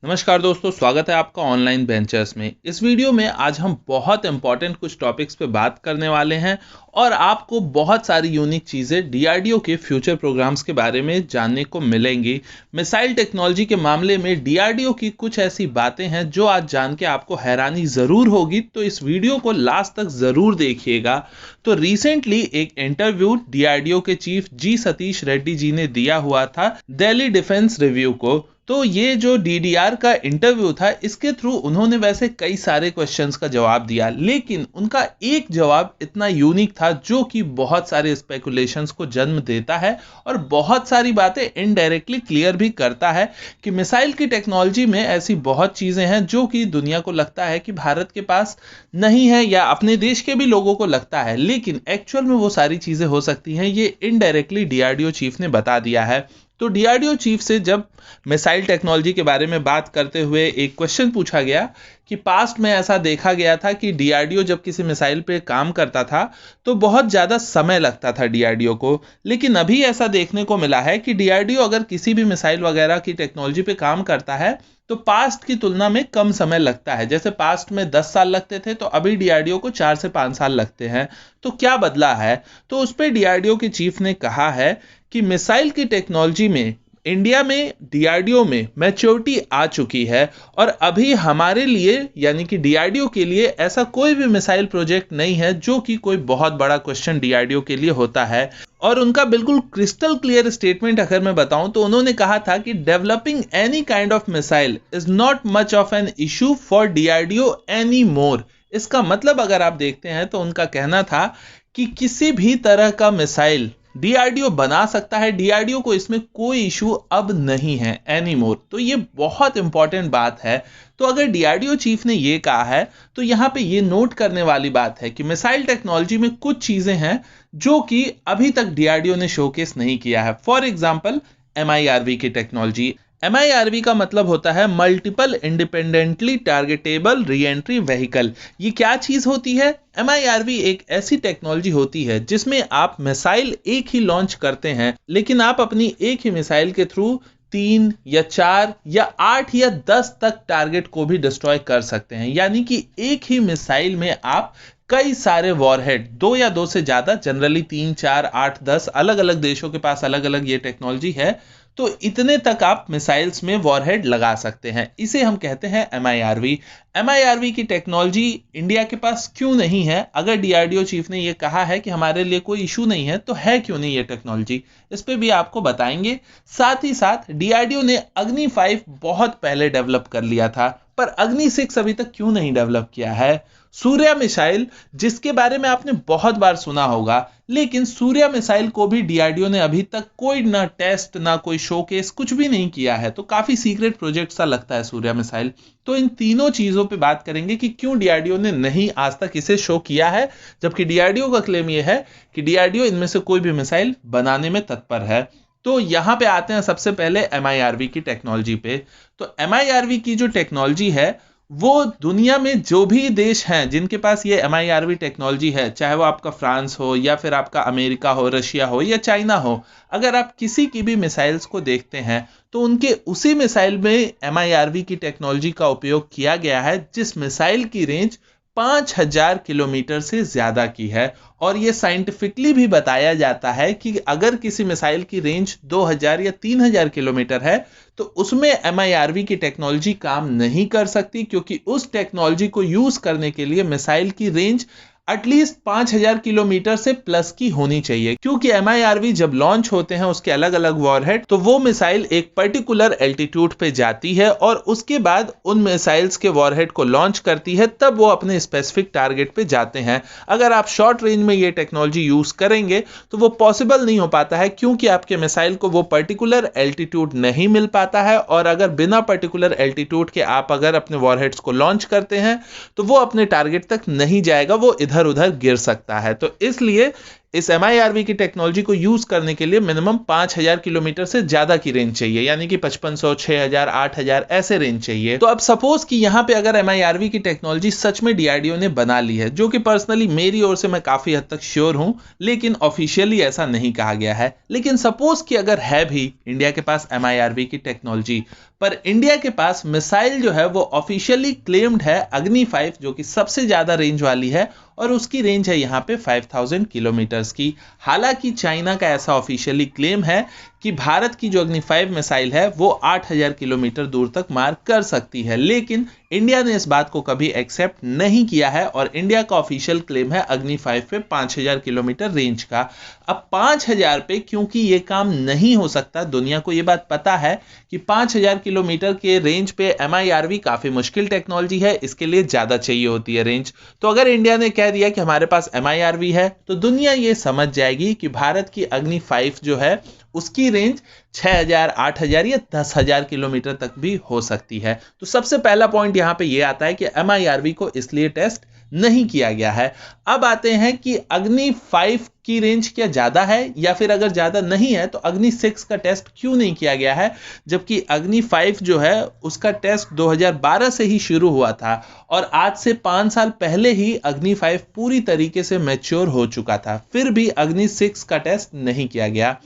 नमस्कार दोस्तों, स्वागत है आपका ऑनलाइन वेंचर्स में। इस वीडियो में आज हम बहुत इंपॉर्टेंट कुछ टॉपिक्स पे बात करने वाले हैं और आपको बहुत सारी यूनिक चीज़ें डीआरडीओ के फ्यूचर प्रोग्राम्स के बारे में जानने को मिलेंगी। मिसाइल टेक्नोलॉजी के मामले में डीआरडीओ की कुछ ऐसी बातें हैं जो आज जान के आपको हैरानी ज़रूर होगी, तो इस वीडियो को लास्ट तक ज़रूर देखिएगा। तो रिसेंटली एक इंटरव्यू डीआरडीओ के चीफ जी सतीश रेड्डी जी ने दिया हुआ था दिल्ली डिफेंस रिव्यू को। तो ये जो डीडीआर का इंटरव्यू था, इसके थ्रू उन्होंने वैसे कई सारे क्वेश्चंस का जवाब दिया, लेकिन उनका एक जवाब इतना यूनिक था जो कि बहुत सारे स्पेकुलेशंस को जन्म देता है और बहुत सारी बातें इनडायरेक्टली क्लियर भी करता है कि मिसाइल की टेक्नोलॉजी में ऐसी बहुत चीजें हैं जो कि दुनिया को लगता है कि भारत के पास नहीं है या अपने देश के भी लोगों को लगता है, लेकिन एक्चुअल में वो सारी चीजें हो सकती हैं। ये इनडायरेक्टली डीआरडीओ चीफ ने बता दिया है। तो डीआरडीओ चीफ से जब मिसाइल टेक्नोलॉजी के बारे में बात करते हुए एक क्वेश्चन पूछा गया कि पास्ट में ऐसा देखा गया था कि डीआरडीओ जब किसी मिसाइल पे काम करता था तो बहुत ज़्यादा समय लगता था डीआरडीओ को, लेकिन अभी ऐसा देखने को मिला है कि डीआरडीओ अगर किसी भी मिसाइल वगैरह की टेक्नोलॉजी पे काम करता है तो पास्ट की तुलना में कम समय लगता है। जैसे पास्ट में 10 साल लगते थे तो अभी डीआरडीओ को 4 से 5 साल लगते हैं। तो क्या बदला है? तो उस पर डीआरडीओ के चीफ ने कहा है कि मिसाइल की टेक्नोलॉजी में इंडिया में डीआरडीओ में मैच्योरिटी आ चुकी है और अभी हमारे लिए यानी कि डीआरडीओ के लिए ऐसा कोई भी मिसाइल प्रोजेक्ट नहीं है जो कि कोई बहुत बड़ा क्वेश्चन डीआरडीओ के लिए होता है। और उनका बिल्कुल क्रिस्टल क्लियर स्टेटमेंट अगर मैं बताऊं तो उन्होंने कहा था कि developing any kind of missile is not much of an issue for DRDO any more. इसका मतलब अगर आप देखते हैं तो उनका कहना था कि किसी भी तरह का मिसाइल डीआरडीओ बना सकता है, डीआरडीओ को इसमें कोई इशू अब नहीं है एनी मोर। तो ये बहुत इंपॉर्टेंट बात है। तो अगर डीआरडीओ चीफ ने ये कहा है तो यहाँ पे ये नोट करने वाली बात है कि मिसाइल टेक्नोलॉजी में कुछ चीजें हैं जो कि अभी तक डीआरडीओ ने शोकेस नहीं किया है। फॉर एग्जाम्पल एमआईआरवी की टेक्नोलॉजी। एमआईआरवी का मतलब होता है multiple independently targetable re entry vehicle. ये क्या चीज होती है? एमआईआरवी एक ऐसी टेक्नोलॉजी होती है जिसमें आप मिसाइल एक ही लॉन्च करते हैं, लेकिन आप अपनी एक ही मिसाइल के थ्रू 3 या 4 या 8 या 10 तक टारगेट को भी डिस्ट्रॉय कर सकते हैं। यानी कि एक ही मिसाइल में आप कई सारे वॉरहेड, 2 या 2 से ज्यादा, जनरली 3, 4, 8, 10, अलग अलग देशों के पास अलग अलग ये टेक्नोलॉजी है, तो इतने तक आप मिसाइल्स में वॉरहेड लगा सकते हैं। इसे हम कहते हैं एमआईआरवी। एमआईआरवी की टेक्नोलॉजी इंडिया के पास क्यों नहीं है? अगर डीआरडीओ चीफ ने यह कहा है कि हमारे लिए कोई इशू नहीं है, तो है क्यों नहीं ये टेक्नोलॉजी? इस पे भी आपको बताएंगे। साथ ही साथ डीआरडीओ ने अग्नि 5 बहुत पहले डेवलप कर लिया था, पर अग्नि 6 अभी तक क्यों नहीं डेवलप किया है? सूर्या मिसाइल, जिसके बारे में आपने बहुत बार सुना होगा, लेकिन सूर्या मिसाइल को भी डीआरडीओ ने अभी तक कोई ना टेस्ट ना कोई शोकेस कुछ भी नहीं किया है। तो काफी सीक्रेट प्रोजेक्ट सा लगता है सूर्या मिसाइल। तो इन तीनों चीजों पे बात करेंगे कि क्यों डीआरडीओ ने नहीं आज तक इसे शो किया है, जबकि डीआरडीओ का क्लेम यह है कि डीआरडीओ इनमें से कोई भी मिसाइल बनाने में तत्पर है। तो यहां पे आते हैं सबसे पहले एमआईआरवी की टेक्नोलॉजी पे। तो एमआईआरवी की जो टेक्नोलॉजी है, वो दुनिया में जो भी देश हैं जिनके पास ये एमआईआरवी टेक्नोलॉजी है, चाहे वो आपका फ्रांस हो या फिर आपका अमेरिका हो, रशिया हो या चाइना हो, अगर आप किसी की भी मिसाइल्स को देखते हैं तो उनके उसी मिसाइल में एमआईआरवी की टेक्नोलॉजी का उपयोग किया गया है, जिस मिसाइल की रेंज 5000 किलोमीटर से ज्यादा की है। और यह साइंटिफिकली भी बताया जाता है कि अगर किसी मिसाइल की रेंज 2000 या 3000 किलोमीटर है तो उसमें एमआईआरवी की टेक्नोलॉजी काम नहीं कर सकती, क्योंकि उस टेक्नोलॉजी को यूज करने के लिए मिसाइल की रेंज एटलीस्ट 5000 किलोमीटर से प्लस की होनी चाहिए। क्योंकि एमआईआरवी जब लॉन्च होते हैं उसके अलग अलग वॉरहेड, तो वो मिसाइल एक पर्टिकुलर एल्टीट्यूड पे जाती है और उसके बाद उन मिसाइल्स के वॉरहेड को लॉन्च करती है, तब वो अपने स्पेसिफिक टारगेट पे जाते हैं। अगर आप शॉर्ट रेंज में ये टेक्नोलॉजी यूज करेंगे तो वो पॉसिबल नहीं हो पाता है, क्योंकि आपके मिसाइल को वो पर्टिकुलर एल्टीट्यूड नहीं मिल पाता है। और अगर बिना पर्टिकुलर एल्टीट्यूड के आप अगर अपने वॉरहेड्स को लॉन्च करते हैं तो वो अपने टारगेट तक नहीं जाएगा, वो इधर उधर गिर सकता है। तो इसलिए इस MIRV की टेक्नोलॉजी को यूज करने के लिए मिनिमम 5000 किलोमीटर से ज्यादा की रेंज चाहिए, यानी कि 5500, 6000, 8000 ऐसे रेंज चाहिए। तो अब सपोज कि यहां पे अगर MIRV की टेक्नोलॉजी सच में DRDO ने बना ली है, जो कि पर्सनली मेरी ओर से मैं काफी हद तक श्योर हूं, लेकिन ऑफिशियली ऐसा नहीं कहा गया है, लेकिन सपोज कि अगर है भी इंडिया के पास MIRV की टेक्नोलॉजी, पर इंडिया के पास मिसाइल जो है वो ऑफिशियली क्लेम्ड है अग्नि 5, जो कि सबसे ज्यादा रेंज वाली है, और उसकी रेंज है यहां पे 5000 किलोमीटर्स की। हालांकि चाइना का ऐसा ऑफिशियली क्लेम है कि भारत की जो अग्नि 5 मिसाइल है वो 8000 किलोमीटर दूर तक मार कर सकती है, लेकिन इंडिया ने इस बात को कभी एक्सेप्ट नहीं किया है, और इंडिया का ऑफिशियल क्लेम है अग्नि 5 पे 5000 किलोमीटर रेंज का। अब 5000 पे क्योंकि ये काम नहीं हो सकता, दुनिया को ये बात पता है कि 5000 किलोमीटर के रेंज पे MIRV काफी मुश्किल टेक्नोलॉजी है, इसके लिए ज्यादा चाहिए होती है रेंज। तो अगर इंडिया ने कह दिया कि हमारे पास MIRV है, तो दुनिया ये समझ जाएगी कि भारत की अग्नि 5 जो है उसकी रेंज 6000, 8000 या 10000 किलोमीटर तक भी हो सकती है। तो सबसे पहला पॉइंट यहां पे ये आता है कि MIRV को इसलिए टेस्ट नहीं किया गया है। अब आते हैं कि अग्नि 5 की रेंज क्या ज्यादा है, या फिर अगर ज्यादा नहीं है तो अग्नि 6 का टेस्ट क्यों नहीं किया गया है, जबकि अग्नि 5 जो है उसका टेस्ट 2012 से ही शुरू हुआ था, और आज से 5 साल पहले ही अग्नि 5 पूरी तरीके से मैच्योर हो चुका था, फिर भी अग्नि 6 का टेस्ट नहीं किया गया।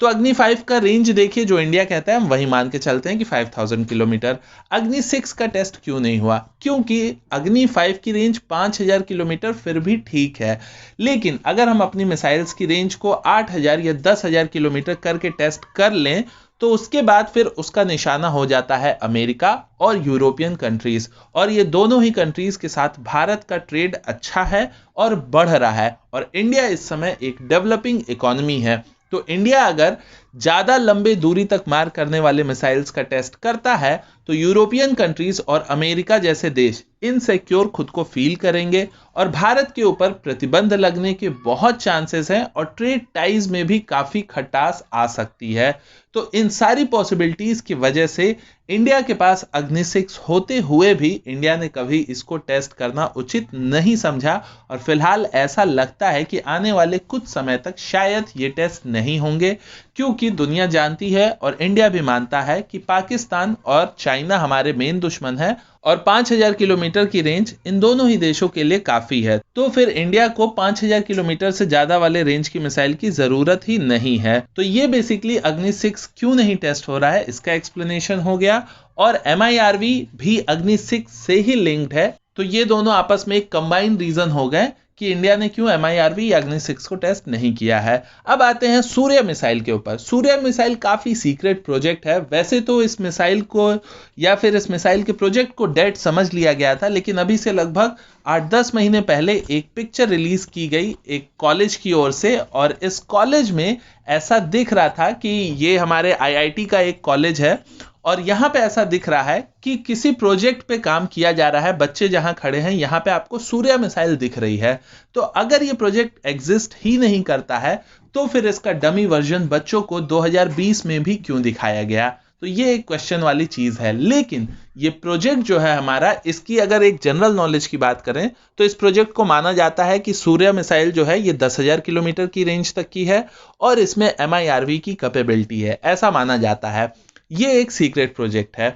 तो अग्नि 5 का रेंज देखिए, जो इंडिया कहता है हम वही मान के चलते हैं कि 5000 किलोमीटर। अग्नि 6 का टेस्ट क्यों नहीं हुआ? क्योंकि अग्नि 5 की रेंज 5000 किलोमीटर फिर भी ठीक है, लेकिन अगर हम अपनी मिसाइल्स की रेंज को 8000 या 10000 किलोमीटर करके टेस्ट कर लें, तो उसके बाद फिर उसका निशाना हो जाता है अमेरिका और यूरोपियन कंट्रीज, और ये दोनों ही कंट्रीज के साथ भारत का ट्रेड अच्छा है और बढ़ रहा है, और इंडिया इस समय एक डेवलपिंग इकोनॉमी है। तो इंडिया अगर ज्यादा लंबे दूरी तक मार करने वाले मिसाइल्स का टेस्ट करता है, तो यूरोपियन कंट्रीज और अमेरिका जैसे देश इनसिक्योर खुद को फील करेंगे, और भारत के ऊपर प्रतिबंध लगने के बहुत चांसेस हैं, और ट्रेड टाइज में भी काफी खटास आ सकती है। तो इन सारी पॉसिबिलिटीज की वजह से इंडिया के पास अग्नि 6 होते हुए भी इंडिया ने कभी इसको टेस्ट करना उचित नहीं समझा, और फिलहाल ऐसा लगता है कि आने वाले कुछ समय तक शायद ये टेस्ट नहीं होंगे, क्योंकि दुनिया जानती है और इंडिया भी मानता है कि पाकिस्तान और चाइना हमारे मेन दुश्मन है, और 5000 किलोमीटर की रेंज इन दोनों ही देशों के लिए काफी है। तो फिर इंडिया को 5000 किलोमीटर से ज्यादा वाले रेंज की मिसाइल की जरूरत ही नहीं है। तो ये बेसिकली अग्नि 6 क्यों नहीं टेस्ट हो रहा है, इसका एक्सप्लेनेशन हो गया, और MIRV भी अग्नि 6 से ही लिंक्ड है। तो ये दोनों आपस में एक कंबाइंड रीजन हो गए कि इंडिया ने क्यों MIRV या अग्नि 6 को टेस्ट नहीं किया है। अब आते हैं सूर्य मिसाइल के ऊपर। सूर्य मिसाइल काफी सीक्रेट प्रोजेक्ट है। वैसे तो इस मिसाइल को या फिर इस मिसाइल के प्रोजेक्ट को डेड समझ लिया गया था, लेकिन अभी से लगभग 8-10 महीने पहले एक पिक्चर रिलीज की गई एक कॉलेज की ओर से, और इस कॉलेज में ऐसा दिख रहा था कि ये हमारे IIT का एक कॉलेज है, और यहां पे ऐसा दिख रहा है कि किसी प्रोजेक्ट पे काम किया जा रहा है। बच्चे जहां खड़े हैं यहां पे आपको सूर्य मिसाइल दिख रही है। तो अगर ये प्रोजेक्ट एग्जिस्ट ही नहीं करता है, तो फिर इसका डमी वर्जन बच्चों को 2020 में भी क्यों दिखाया गया? तो ये एक क्वेश्चन वाली चीज है। लेकिन ये प्रोजेक्ट जो है हमारा, इसकी अगर एक जनरल नॉलेज की बात करें तो इस प्रोजेक्ट को माना जाता है कि सूर्य मिसाइल जो है ये 10,000 किलोमीटर की रेंज तक की है, और इसमें MIRV की कैपेबिलिटी है, ऐसा माना जाता है। ये एक सीक्रेट प्रोजेक्ट है।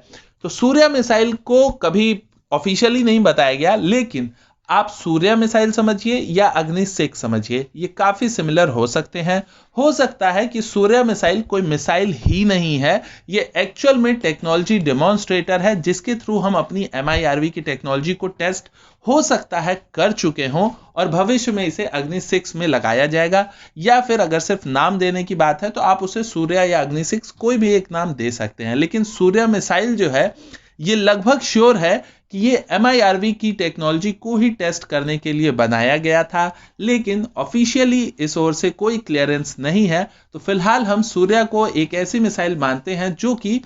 तो सूर्य मिसाइल को कभी ऑफिशियली नहीं बताया गया, लेकिन आप सूर्य मिसाइल समझिए या अग्नि 6 समझिए, ये काफी सिमिलर हो सकते हैं। हो सकता है कि सूर्य मिसाइल कोई मिसाइल ही नहीं है, ये एक्चुअल में टेक्नोलॉजी डेमोन्स्ट्रेटर है, जिसके थ्रू हम अपनी MIRV की टेक्नोलॉजी को टेस्ट हो सकता है कर चुके हों, और भविष्य में इसे अग्नि 6 में लगाया जाएगा। या फिर अगर सिर्फ नाम देने की बात है तो आप उसे सूर्य या अग्नि 6 कोई भी एक नाम दे सकते हैं, लेकिन सूर्य मिसाइल जो है ये लगभग श्योर है कि ये MIRV की टेक्नोलॉजी को ही टेस्ट करने के लिए बनाया गया था, लेकिन ऑफिशियली इस ओर से कोई क्लियरेंस नहीं है। तो फिलहाल हम सूर्य को एक ऐसी मिसाइल मानते हैं जो कि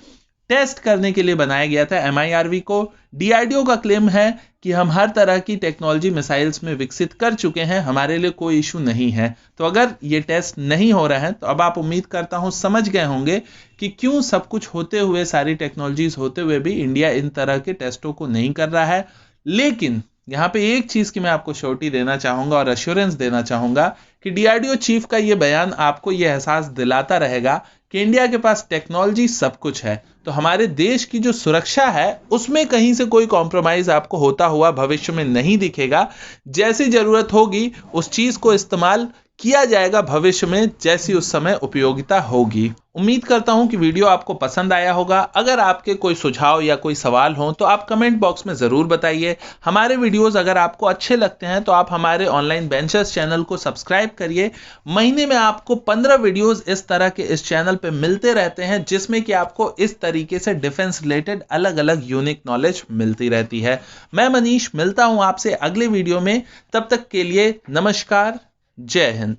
टेस्ट करने के लिए बनाया गया था MIRV को। DRDO का क्लेम है कि हम हर तरह की टेक्नोलॉजी मिसाइल्स में विकसित कर चुके हैं, हमारे लिए कोई इशू नहीं है। तो अगर ये टेस्ट नहीं हो रहा है तो अब आप उम्मीद करता हूं समझ गए होंगे कि क्यों सब कुछ होते हुए, सारी टेक्नोलॉजीज होते हुए भी इंडिया इन तरह के टेस्टों को नहीं कर रहा है। लेकिन यहाँ पे एक चीज की मैं आपको श्योरिटी देना चाहूंगा और अश्योरेंस देना चाहूंगा कि डीआरडीओ चीफ का ये बयान आपको ये एहसास दिलाता रहेगा कि इंडिया के पास टेक्नोलॉजी सब कुछ है, तो हमारे देश की जो सुरक्षा है उसमें कहीं से कोई कॉम्प्रोमाइज आपको होता हुआ भविष्य में नहीं दिखेगा। जैसी जरूरत होगी उस चीज को इस्तेमाल किया जाएगा भविष्य में, जैसी उस समय उपयोगिता होगी। उम्मीद करता हूं कि वीडियो आपको पसंद आया होगा। अगर आपके कोई सुझाव या कोई सवाल हो तो आप कमेंट बॉक्स में जरूर बताइए। हमारे वीडियोस अगर आपको अच्छे लगते हैं तो आप हमारे ऑनलाइन बेंचर्स चैनल को सब्सक्राइब करिए। महीने में आपको 15 वीडियोस इस तरह के इस चैनल पे मिलते रहते हैं, जिसमें कि आपको इस तरीके से डिफेंस रिलेटेड अलग अलग यूनिक नॉलेज मिलती रहती है। मैं मनीष मिलता हूं आपसे अगले वीडियो में, तब तक के लिए नमस्कार, जय हिंद।